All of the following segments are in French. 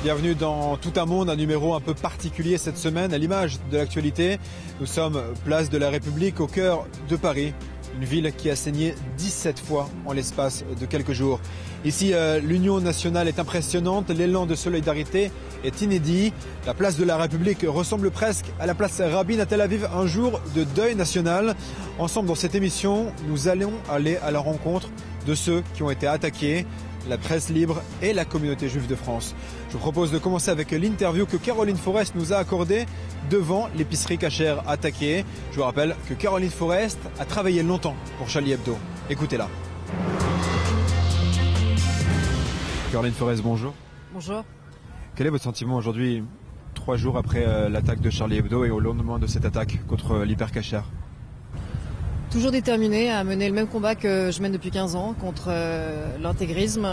Bienvenue dans Tout un monde, un numéro un peu particulier cette semaine, à l'image de l'actualité. Nous sommes place de la République, au cœur de Paris, une ville qui a saigné 17 fois en l'espace de quelques jours. Ici, l'union nationale est impressionnante, l'élan de solidarité est inédit. La place de la République ressemble presque à la place Rabin à Tel Aviv, un jour de deuil national. Ensemble, dans cette émission, nous allons aller à la rencontre de ceux qui ont été attaqués, la presse libre et la communauté juive de France. Je vous propose de commencer avec l'interview que Caroline Forest nous a accordée devant l'épicerie cachère attaquée. Je vous rappelle que Caroline Forest a travaillé longtemps pour Charlie Hebdo. Écoutez-la. Caroline Forest, bonjour. Bonjour. Quel est votre sentiment aujourd'hui, 3 jours après l'attaque de Charlie Hebdo et au lendemain de cette attaque contre l'hypercachère ? Toujours déterminée à mener le même combat que je mène depuis 15 ans contre l'intégrisme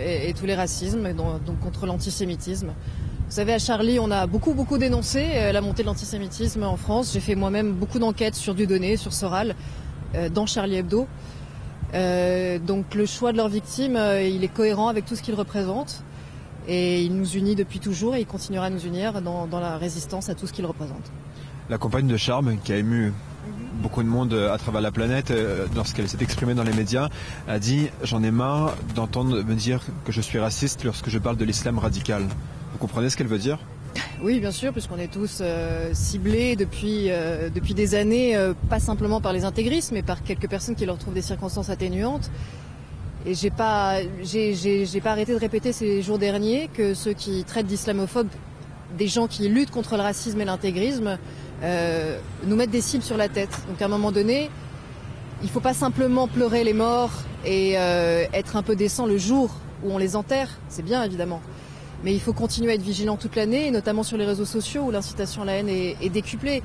et tous les racismes, et donc contre l'antisémitisme. Vous savez, à Charlie, on a beaucoup dénoncé la montée de l'antisémitisme en France. J'ai fait moi-même beaucoup d'enquêtes sur Dieudonné, sur Soral, dans Charlie Hebdo. Donc le choix de leurs victimes, il est cohérent avec tout ce qu'ils représentent. Et il nous unit depuis toujours et il continuera à nous unir dans la résistance à tout ce qu'ils représentent. La campagne de charme qui a ému beaucoup de monde à travers la planète, lorsqu'elle s'est exprimée dans les médias, a dit « J'en ai marre d'entendre me dire que je suis raciste lorsque je parle de l'islam radical ». Vous comprenez ce qu'elle veut dire ? Oui, bien sûr, puisqu'on est tous ciblés depuis des années, pas simplement par les intégristes, mais par quelques personnes qui leur trouvent des circonstances atténuantes. Et j'ai pas arrêté de répéter ces jours derniers que ceux qui traitent d'islamophobes, des gens qui luttent contre le racisme et l'intégrisme, nous mettent des cibles sur la tête. Donc à un moment donné, il ne faut pas simplement pleurer les morts et être un peu décent le jour où on les enterre, c'est bien évidemment. Mais il faut continuer à être vigilant toute l'année, notamment sur les réseaux sociaux où l'incitation à la haine est décuplée.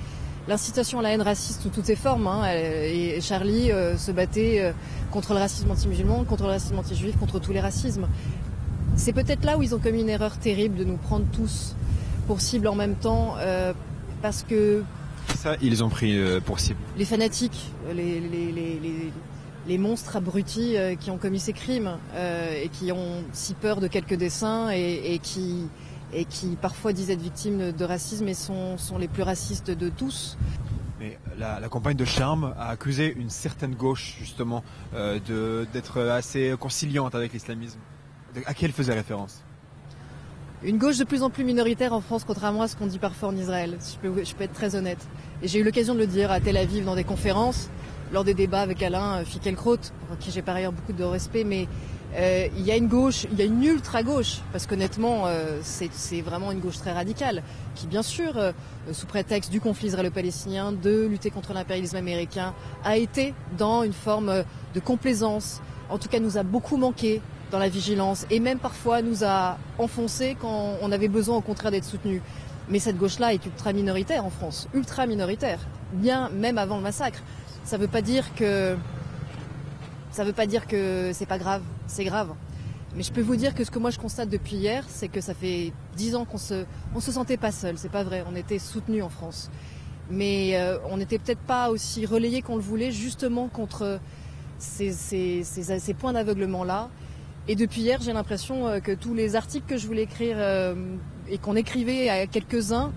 L'incitation à la haine raciste sous toutes ses formes, et Charlie se battait contre le racisme anti-musulman, contre le racisme anti-juif, contre tous les racismes. C'est peut-être là où ils ont commis une erreur terrible de nous prendre tous pour cible en même temps, parce que... Ça, ils ont pris pour cible. Les fanatiques, les monstres abrutis qui ont commis ces crimes et qui ont si peur de quelques dessins et qui parfois disent être victimes de racisme et sont les plus racistes de tous. Mais la campagne de charme a accusé une certaine gauche, justement, d'être assez conciliante avec l'islamisme. À qui elle faisait référence ? Une gauche de plus en plus minoritaire en France, contrairement à ce qu'on dit parfois en Israël. Je peux être très honnête. Et j'ai eu l'occasion de le dire à Tel Aviv dans des conférences, lors des débats avec Alain Finkielkraut, pour qui j'ai par ailleurs beaucoup de respect, mais il y a une gauche, il y a une ultra-gauche, parce qu'honnêtement, c'est vraiment une gauche très radicale, qui bien sûr, sous prétexte du conflit israélo-palestinien, de lutter contre l'impérialisme américain, a été dans une forme de complaisance, en tout cas nous a beaucoup manqué dans la vigilance, et même parfois nous a enfoncé quand on avait besoin au contraire d'être soutenu. Mais cette gauche-là est ultra minoritaire en France, ultra minoritaire, bien même avant le massacre. Ça veut pas dire que c'est pas grave, c'est grave. Mais je peux vous dire que ce que moi je constate depuis hier, c'est que ça fait 10 ans qu'on se sentait pas seul, c'est pas vrai, on était soutenus en France. Mais on n'était peut-être pas aussi relayés qu'on le voulait, justement contre ces points d'aveuglement-là. Et depuis hier, j'ai l'impression que tous les articles que je voulais écrire et qu'on écrivait à quelques-uns,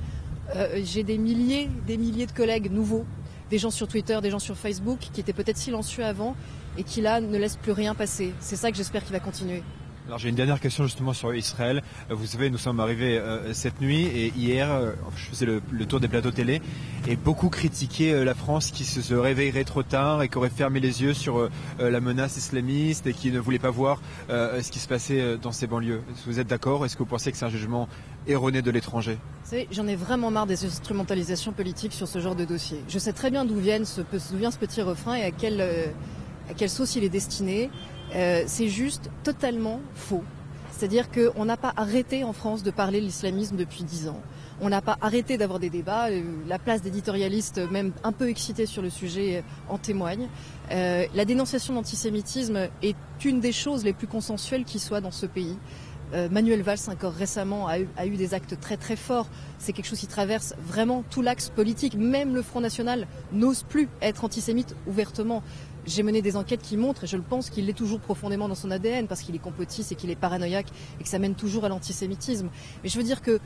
j'ai des milliers de collègues nouveaux, des gens sur Twitter, des gens sur Facebook, qui étaient peut-être silencieux avant et qui là ne laissent plus rien passer. C'est ça que j'espère qu'il va continuer. Alors j'ai une dernière question justement sur Israël. Vous savez, nous sommes arrivés cette nuit et hier, je faisais le tour des plateaux télé et beaucoup critiquaient la France qui se réveillerait trop tard et qui aurait fermé les yeux sur la menace islamiste et qui ne voulait pas voir ce qui se passait dans ces banlieues. Est-ce que vous êtes d'accord ? Est-ce que vous pensez que c'est un jugement erroné de l'étranger ? Vous savez, j'en ai vraiment marre des instrumentalisations politiques sur ce genre de dossier. Je sais très bien d'où vient ce petit refrain et à quelle sauce il est destiné. C'est juste totalement faux. C'est-à-dire qu'on n'a pas arrêté en France de parler de l'islamisme depuis 10 ans. On n'a pas arrêté d'avoir des débats. La place d'éditorialistes, même un peu excités sur le sujet, en témoigne. La dénonciation de l'antisémitisme est une des choses les plus consensuelles qui soient dans ce pays. Manuel Valls, encore récemment, a eu des actes très très forts. C'est quelque chose qui traverse vraiment tout l'axe politique. Même le Front National n'ose plus être antisémite ouvertement. J'ai mené des enquêtes qui montrent, et je le pense, qu'il l'est toujours profondément dans son ADN, parce qu'il est complotiste et qu'il est paranoïaque, et que ça mène toujours à l'antisémitisme. Mais je veux dire que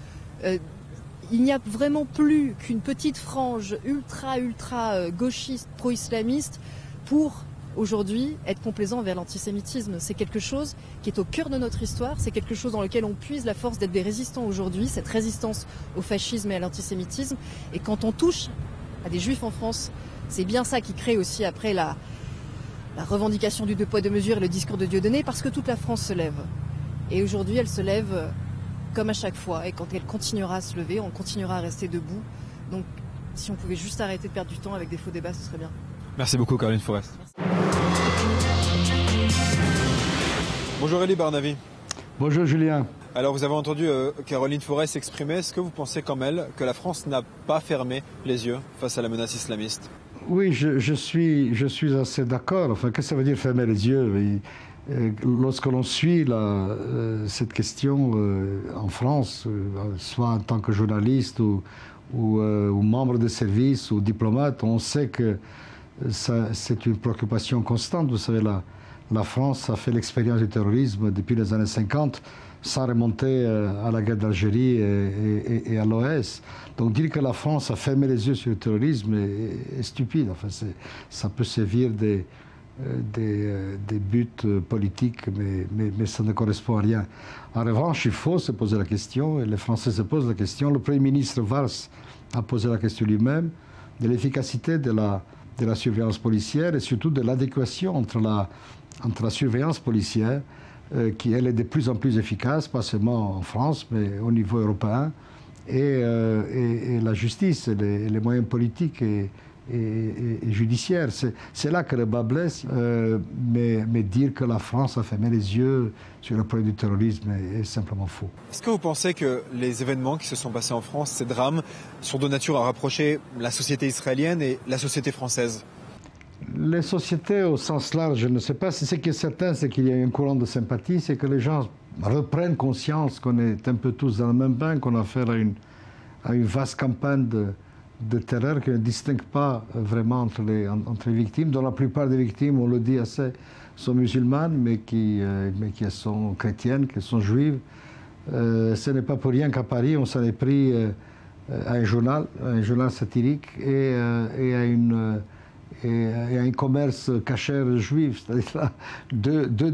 il n'y a vraiment plus qu'une petite frange ultra gauchiste, pro-islamiste, pour aujourd'hui être complaisant vers l'antisémitisme. C'est quelque chose qui est au cœur de notre histoire, c'est quelque chose dans lequel on puise la force d'être des résistants aujourd'hui, cette résistance au fascisme et à l'antisémitisme. Et quand on touche à des juifs en France, c'est bien ça qui crée aussi après la revendication du deux poids deux mesures et le discours de Dieudonné, parce que toute la France se lève. Et aujourd'hui, elle se lève comme à chaque fois. Et quand elle continuera à se lever, on continuera à rester debout. Donc, si on pouvait juste arrêter de perdre du temps avec des faux débats, ce serait bien. Merci beaucoup, Caroline Forest. Bonjour Elie Barnavi. Bonjour Julien. Alors vous avez entendu Caroline Forest s'exprimer. Est-ce que vous pensez comme elle que la France n'a pas fermé les yeux face à la menace islamiste? Oui, je suis assez d'accord. Enfin, qu'est-ce que ça veut dire fermer les yeux? Lorsque l'on suit cette question en France, soit en tant que journaliste ou membre de service ou diplomate, on sait que c'est une préoccupation constante. Vous savez, la France a fait l'expérience du terrorisme depuis les années 50, sans remonter à la guerre d'Algérie et à l'OS. Donc dire que la France a fermé les yeux sur le terrorisme est stupide. Enfin, ça peut servir des buts politiques, mais ça ne correspond à rien. En revanche, il faut se poser la question, et les Français se posent la question. Le Premier ministre Valls a posé la question lui-même de l'efficacité de la surveillance policière et surtout de l'adéquation entre la surveillance policière, qui elle est de plus en plus efficace, pas seulement en France, mais au niveau européen, et la justice, et les moyens politiques et judiciaires. C'est là que le bas blesse, mais dire que la France a fermé les yeux sur le problème du terrorisme est simplement faux. Est-ce que vous pensez que les événements qui se sont passés en France, ces drames, sont de nature à rapprocher la société israélienne et la société française? Les sociétés au sens large, je ne sais pas. Ce qui est certain, c'est qu'il y a un courant de sympathie, c'est que les gens reprennent conscience qu'on est un peu tous dans le même bain, qu'on a affaire à une vaste campagne de terreur qui ne distingue pas vraiment entre les victimes, dont la plupart des victimes, on le dit assez, sont musulmanes, mais qui sont chrétiennes, qui sont juives. Ce n'est pas pour rien qu'à Paris, on s'en est pris à un journal satirique et à un commerce cachère juif, c'est-à-dire deux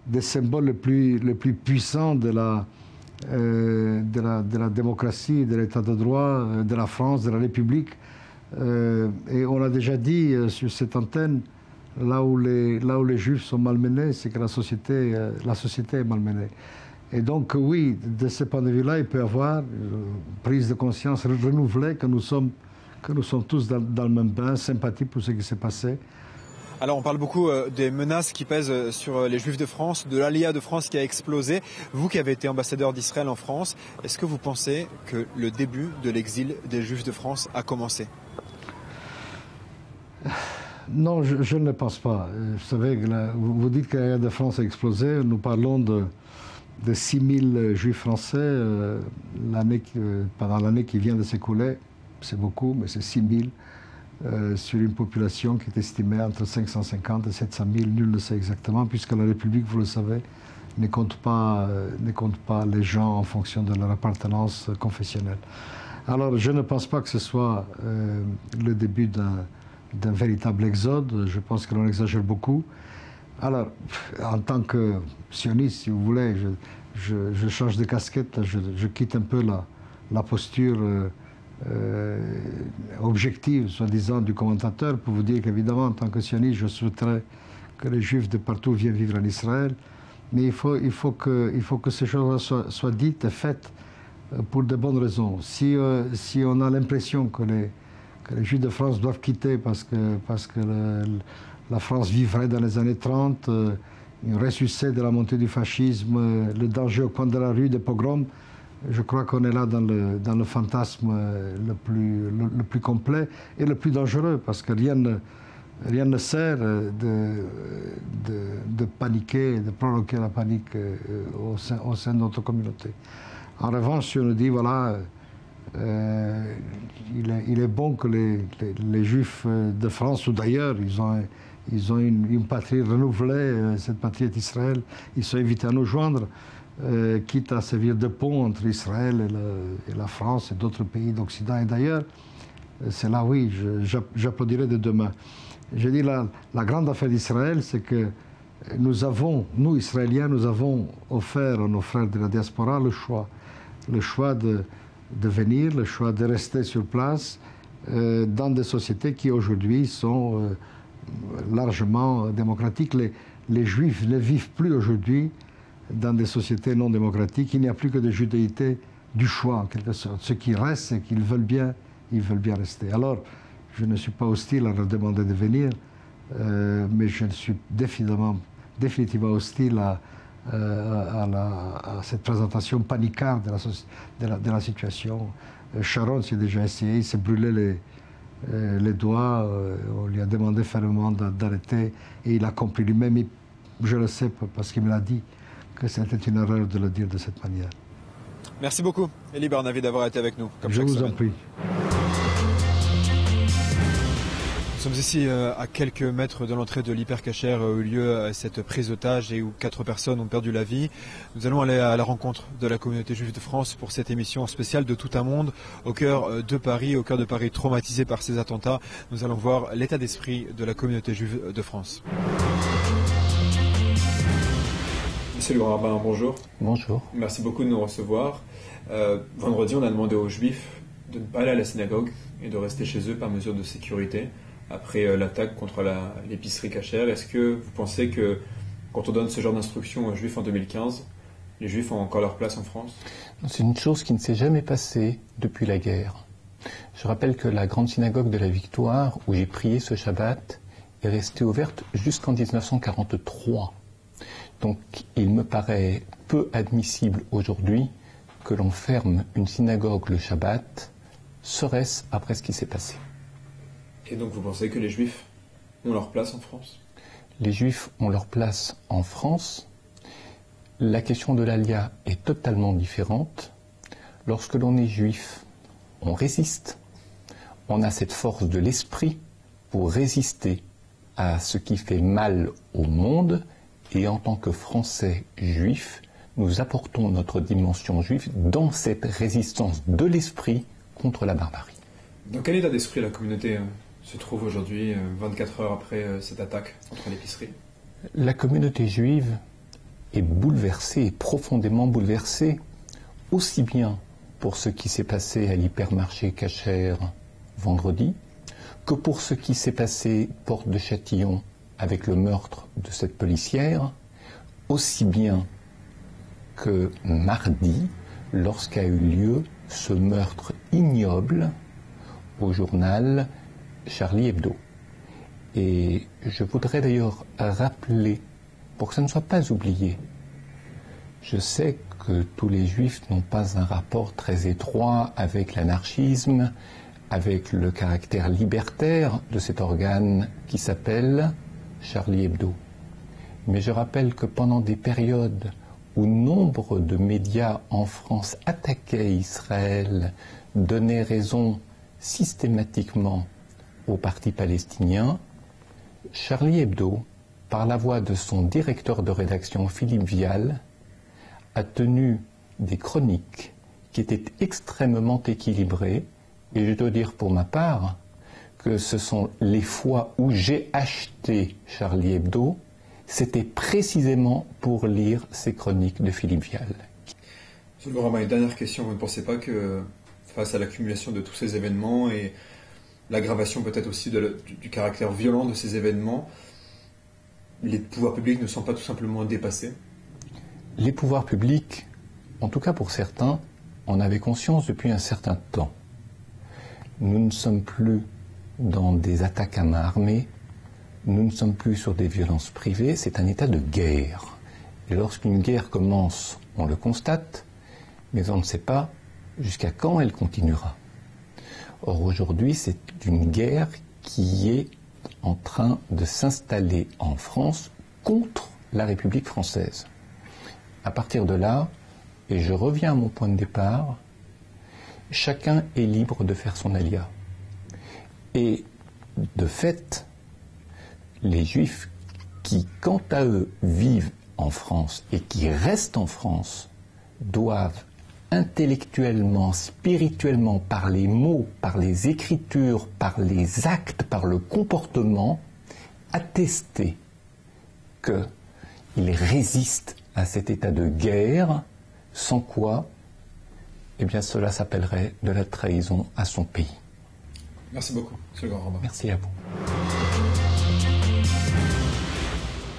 des symboles les plus puissants de la démocratie, de l'état de droit, de la France, de la République. Et on a déjà dit sur cette antenne, là où les juifs sont malmenés, c'est que la société est malmenée. Et donc oui, de ce point de vue-là, il peut y avoir une prise de conscience renouvelée que nous sommes tous dans le même bain, sympathie pour ce qui s'est passé. Alors on parle beaucoup des menaces qui pèsent sur les Juifs de France, de l'Aliyah de France qui a explosé. Vous qui avez été ambassadeur d'Israël en France, est-ce que vous pensez que le début de l'exil des Juifs de France a commencé? Non, je ne le pense pas. Vous savez, vous dites que l'Aliyah de France a explosé. Nous parlons de 6 000 Juifs français pendant l'année qui vient de s'écouler. C'est beaucoup, mais c'est 6 000 sur une population qui est estimée entre 550 et 700 000. Nul ne sait exactement, puisque la République, vous le savez, ne compte pas les gens en fonction de leur appartenance confessionnelle. Alors, je ne pense pas que ce soit le début d'un véritable exode. Je pense que l'on exagère beaucoup. Alors, en tant que sioniste, si vous voulez, je change de casquette, je quitte un peu la posture objective, soi-disant, du commentateur, pour vous dire qu'évidemment, en tant que sioniste, je souhaiterais que les Juifs de partout viennent vivre en Israël. Mais il faut que ces choses soient dites et faites pour de bonnes raisons. Si on a l'impression que les Juifs de France doivent quitter parce que la France vivrait dans les années 30, une ressuscité de la montée du fascisme, le danger au coin de la rue, des pogroms, je crois qu'on est là dans le fantasme le plus complet et le plus dangereux, parce que rien ne sert de paniquer, de provoquer la panique au sein de notre communauté. En revanche, si on nous dit, voilà, il est bon que les Juifs de France ou d'ailleurs, ils ont une patrie renouvelée, cette patrie est Israël. Ils sont invités à nous joindre, quitte à servir de pont entre Israël et la France et d'autres pays d'Occident et d'ailleurs. C'est là, oui, j'applaudirai de demain. Je dis la grande affaire d'Israël, c'est que nous, Israéliens, nous avons offert à nos frères de la diaspora le choix de venir, le choix de rester sur place dans des sociétés qui aujourd'hui sont largement démocratiques. Les Juifs ne vivent plus aujourd'hui dans des sociétés non démocratiques. Il n'y a plus que des judéités du choix, en quelque sorte. Ce qui reste, c'est qu'ils veulent bien rester. Alors, je ne suis pas hostile à leur demander de venir, mais je suis définitivement hostile à cette présentation paniquarde de la situation. Sharon s'est déjà essayé, il s'est brûlé les doigts, on lui a demandé fermement d'arrêter et il a compris lui-même, je le sais parce qu'il me l'a dit, que c'était une erreur de le dire de cette manière. Merci beaucoup, Elie Barnavi, d'avoir été avec nous. Je vous en prie. Nous sommes ici à quelques mètres de l'entrée de l'hypercacher où a eu lieu cette prise d'otage et où 4 personnes ont perdu la vie. Nous allons aller à la rencontre de la communauté juive de France pour cette émission spéciale de Tout un monde au cœur de Paris traumatisé par ces attentats. Nous allons voir l'état d'esprit de la communauté juive de France. Monsieur le grand rabbin, bonjour. Bonjour. Merci beaucoup de nous recevoir. Vendredi, on a demandé aux juifs de ne pas aller à la synagogue et de rester chez eux par mesure de sécurité. Après l'attaque contre l'épicerie cachère, est-ce que vous pensez que quand on donne ce genre d'instructions aux Juifs en 2015, les Juifs ont encore leur place en France? C'est une chose qui ne s'est jamais passée depuis la guerre. Je rappelle que la grande synagogue de la Victoire, où j'ai prié ce Shabbat, est restée ouverte jusqu'en 1943. Donc il me paraît peu admissible aujourd'hui que l'on ferme une synagogue le Shabbat, serait-ce après ce qui s'est passé. Et donc vous pensez que les Juifs ont leur place en France? Les Juifs ont leur place en France. La question de l'Alia est totalement différente. Lorsque l'on est juif, on résiste. On a cette force de l'esprit pour résister à ce qui fait mal au monde. Et en tant que Français juifs, nous apportons notre dimension juive dans cette résistance de l'esprit contre la barbarie. Dans quel état d'esprit la communauté se trouve aujourd'hui, 24 heures après cette attaque contre l'épicerie? La communauté juive est bouleversée, profondément bouleversée, aussi bien pour ce qui s'est passé à l'hypermarché Cacher vendredi, que pour ce qui s'est passé porte de Châtillon avec le meurtre de cette policière, aussi bien que mardi, lorsqu'a eu lieu ce meurtre ignoble au journal Charlie Hebdo. Et je voudrais d'ailleurs rappeler, pour que ça ne soit pas oublié, je sais que tous les juifs n'ont pas un rapport très étroit avec l'anarchisme, avec le caractère libertaire de cet organe qui s'appelle Charlie Hebdo. Mais je rappelle que pendant des périodes où nombre de médias en France attaquaient Israël, donnaient raison systématiquement au parti palestinien, Charlie Hebdo, par la voix de son directeur de rédaction Philippe Vial, a tenu des chroniques qui étaient extrêmement équilibrées, et je dois dire pour ma part que ce sont les fois où j'ai acheté Charlie Hebdo, c'était précisément pour lire ces chroniques de Philippe Vial. Monsieur le Grand, une dernière question. Vous ne pensez pas que face à l'accumulation de tous ces événements et l'aggravation peut-être aussi du caractère violent de ces événements, les pouvoirs publics ne sont pas tout simplement dépassés? Les pouvoirs publics, en tout cas pour certains, en avaient conscience depuis un certain temps. Nous ne sommes plus dans des attaques à main armée, nous ne sommes plus sur des violences privées, c'est un état de guerre. Et lorsqu'une guerre commence, on le constate, mais on ne sait pas jusqu'à quand elle continuera. Or aujourd'hui, c'est une guerre qui est en train de s'installer en France contre la République française. À partir de là, et je reviens à mon point de départ, chacun est libre de faire son alia. Et de fait, les Juifs qui, quant à eux, vivent en France et qui restent en France, doivent intellectuellement, spirituellement, par les mots, par les écritures, par les actes, par le comportement, attester qu'ils résistent à cet état de guerre, sans quoi, eh bien, cela s'appellerait de la trahison à son pays. Merci beaucoup, M. Grand-Rabbin. Merci à vous.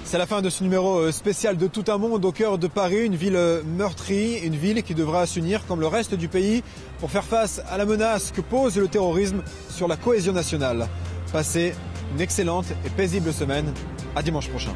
C'est la fin de ce numéro spécial de Tout un monde au cœur de Paris, une ville meurtrie, une ville qui devra s'unir comme le reste du pays pour faire face à la menace que pose le terrorisme sur la cohésion nationale. Passez une excellente et paisible semaine. À dimanche prochain.